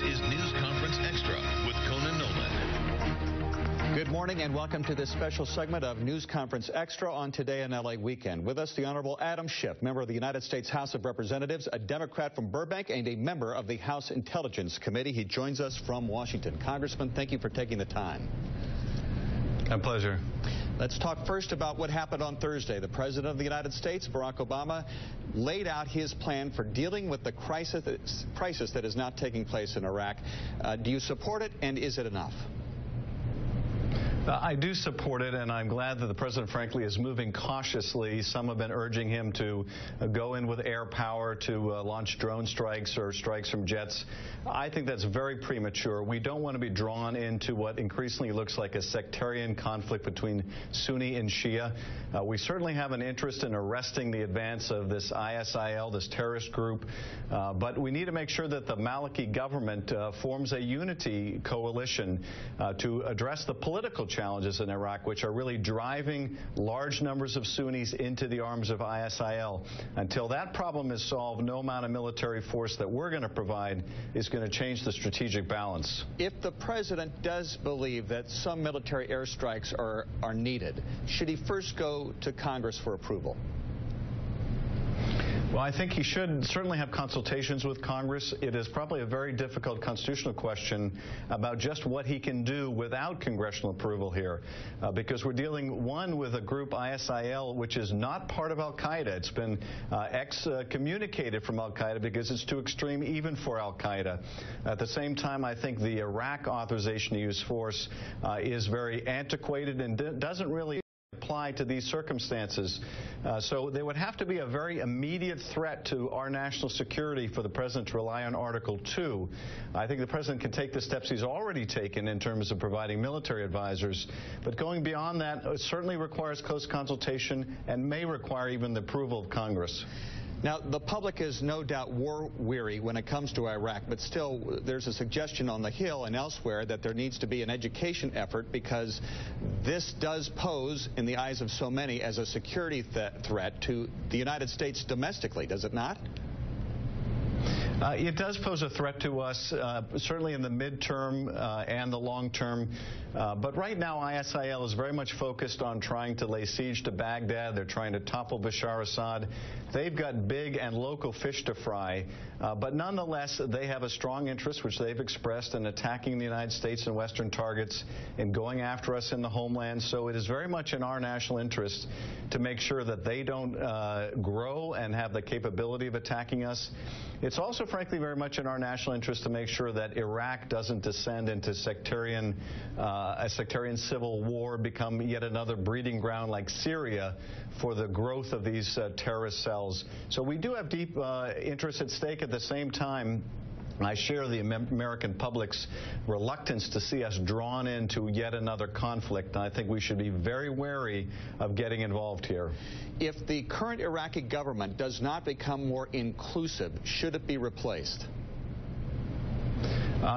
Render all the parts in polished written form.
is News Conference Extra with Conan Nolan. Good morning and welcome to this special segment of News Conference Extra on Today in LA Weekend. With us, the Honorable Adam Schiff, member of the United States House of Representatives, a Democrat from Burbank, and a member of the House Intelligence Committee. He joins us from Washington. Congressman, thank you for taking the time. My pleasure. Let's talk first about what happened on Thursday. The President of the United States, Barack Obama, laid out his plan for dealing with the crisis that is now taking place in Iraq. Do you support it, and is it enough? I do support it, and I'm glad that the President, frankly, is moving cautiously. Some have been urging him to go in with air power, to launch drone strikes or strikes from jets. I think that's very premature. We don't want to be drawn into what increasingly looks like a sectarian conflict between Sunni and Shia. We certainly have an interest in arresting the advance of this ISIL, this terrorist group, but we need to make sure that the Maliki government forms a unity coalition to address the political challenges in Iraq, which are really driving large numbers of Sunnis into the arms of ISIL. Until that problem is solved, no amount of military force that we're going to provide is going to change the strategic balance. If the President does believe that some military airstrikes are needed, should he first go to Congress for approval? Well, I think he should certainly have consultations with Congress. It is probably a very difficult constitutional question about just what he can do without congressional approval here, because we're dealing, one, with a group, ISIL, which is not part of al-Qaeda. It's been excommunicated from al-Qaeda because it's too extreme even for al-Qaeda. At the same time, I think the Iraq authorization to use force is very antiquated and doesn't really apply to these circumstances. So there would have to be a very immediate threat to our national security for the President to rely on Article 2. I think the President can take the steps he's already taken in terms of providing military advisors, but going beyond that certainly requires close consultation and may require even the approval of Congress. Now, the public is no doubt war-weary when it comes to Iraq, but still there's a suggestion on the Hill and elsewhere that there needs to be an education effort because this does pose, in the eyes of so many, as a security threat to the United States domestically, does it not? It does pose a threat to us, certainly in the midterm and the long term. But right now, ISIL is very much focused on trying to lay siege to Baghdad. They're trying to topple Bashar Assad. They've got big and local fish to fry. But nonetheless, they have a strong interest, which they've expressed, in attacking the United States and Western targets and going after us in the homeland. So it is very much in our national interest to make sure that they don't grow and have the capability of attacking us. It's also, frankly, very much in our national interest to make sure that Iraq doesn't descend into a sectarian civil war, become yet another breeding ground like Syria for the growth of these terrorist cells. So we do have deep interests at stake. At the same time, I share the American public's reluctance to see us drawn into yet another conflict. And I think we should be very wary of getting involved here. If the current Iraqi government does not become more inclusive, should it be replaced?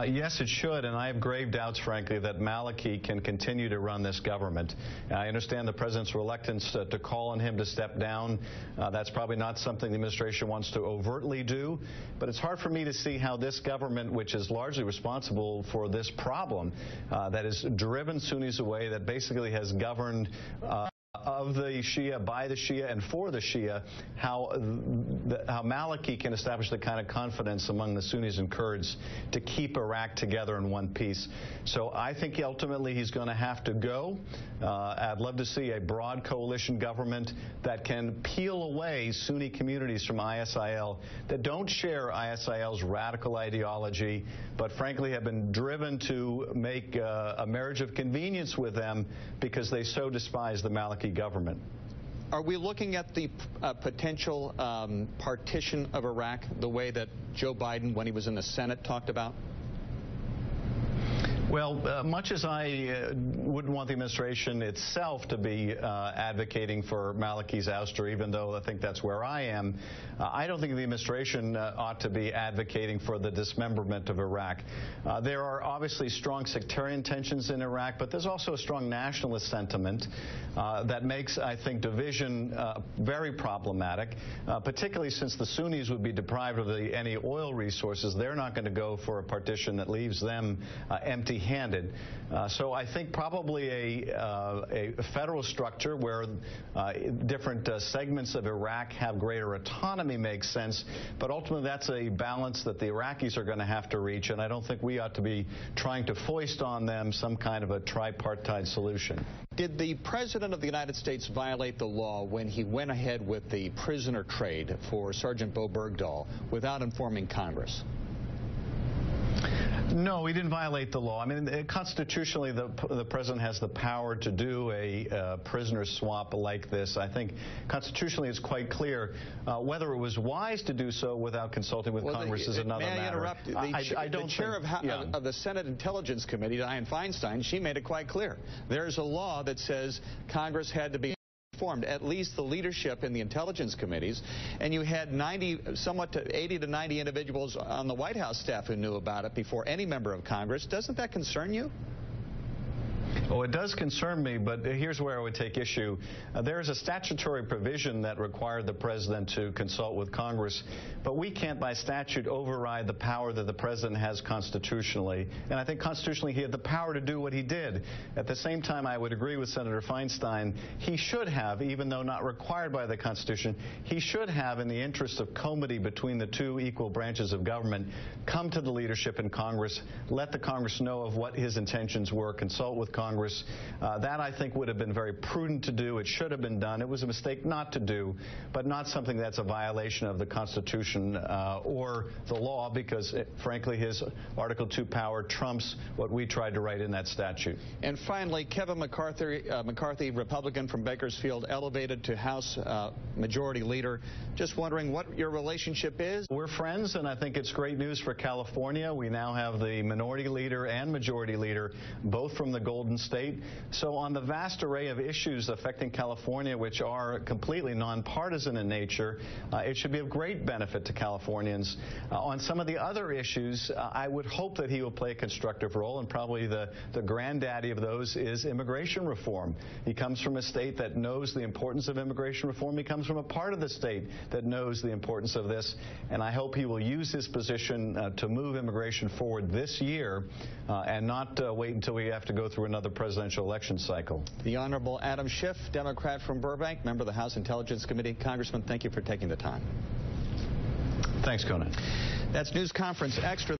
Yes, it should, and I have grave doubts, frankly, that Maliki can continue to run this government. I understand the President's reluctance to call on him to step down. That's probably not something the administration wants to overtly do, but it's hard for me to see how this government, which is largely responsible for this problem, that has driven Sunnis away, that basically has governed of the Shia, by the Shia, and for the Shia, how Maliki can establish the kind of confidence among the Sunnis and Kurds to keep Iraq together in one piece. So I think ultimately he's going to have to go. I'd love to see a broad coalition government that can peel away Sunni communities from ISIL that don't share ISIL's radical ideology, but frankly have been driven to make a marriage of convenience with them because they so despise the Maliki government. Are we looking at the potential partition of Iraq the way that Joe Biden, when he was in the Senate, talked about? Well, much as I wouldn't want the administration itself to be advocating for Maliki's ouster, even though I think that's where I am, I don't think the administration ought to be advocating for the dismemberment of Iraq. There are obviously strong sectarian tensions in Iraq, but there's also a strong nationalist sentiment that makes, I think, division very problematic, particularly since the Sunnis would be deprived of any oil resources. They're not going to go for a partition that leaves them empty-handed. So I think probably a federal structure where different segments of Iraq have greater autonomy makes sense, but ultimately that's a balance that the Iraqis are going to have to reach, and I don't think we ought to be trying to foist on them some kind of a tripartite solution. Did the President of the United States violate the law when he went ahead with the prisoner trade for Sergeant Bergdahl without informing Congress? No, he didn't violate the law. I mean, constitutionally, the president has the power to do a prisoner swap like this. I think constitutionally it's quite clear. Whether it was wise to do so without consulting with Congress is another matter. May I interrupt? The chair of the Senate Intelligence Committee, Dianne Feinstein, she made it quite clear. There's a law that says Congress had to be informed, at least the leadership in the intelligence committees, and you had 80 to 90 individuals on the White House staff who knew about it before any member of Congress. Doesn't that concern you? Oh, it does concern me, but here's where I would take issue. There is a statutory provision that required the president to consult with Congress, but we can't by statute override the power that the president has constitutionally. And I think constitutionally he had the power to do what he did. At the same time, I would agree with Senator Feinstein. He should have, even though not required by the Constitution, he should have, in the interest of comity between the two equal branches of government, come to the leadership in Congress, let the Congress know of what his intentions were, consult with Congress. That, I think, would have been very prudent to do. It should have been done. It was a mistake not to do, but not something that's a violation of the Constitution or the law, because, frankly, his Article 2 power trumps what we tried to write in that statute. And finally, Kevin McCarthy, Republican from Bakersfield, elevated to House Majority Leader. Just wondering what your relationship is. We're friends, and I think it's great news for California. We now have the Minority Leader and Majority Leader, both from the Golden State. So on the vast array of issues affecting California, which are completely nonpartisan in nature, it should be of great benefit to Californians. On some of the other issues, I would hope that he will play a constructive role, and probably the granddaddy of those is immigration reform. He comes from a state that knows the importance of immigration reform. He comes from a part of the state that knows the importance of this, and I hope he will use his position to move immigration forward this year and not wait until we have to go through another presidential election cycle. The Honorable Adam Schiff, Democrat from Burbank, member of the House Intelligence Committee. Congressman, thank you for taking the time. Thanks, Conan. That's News Conference Extra.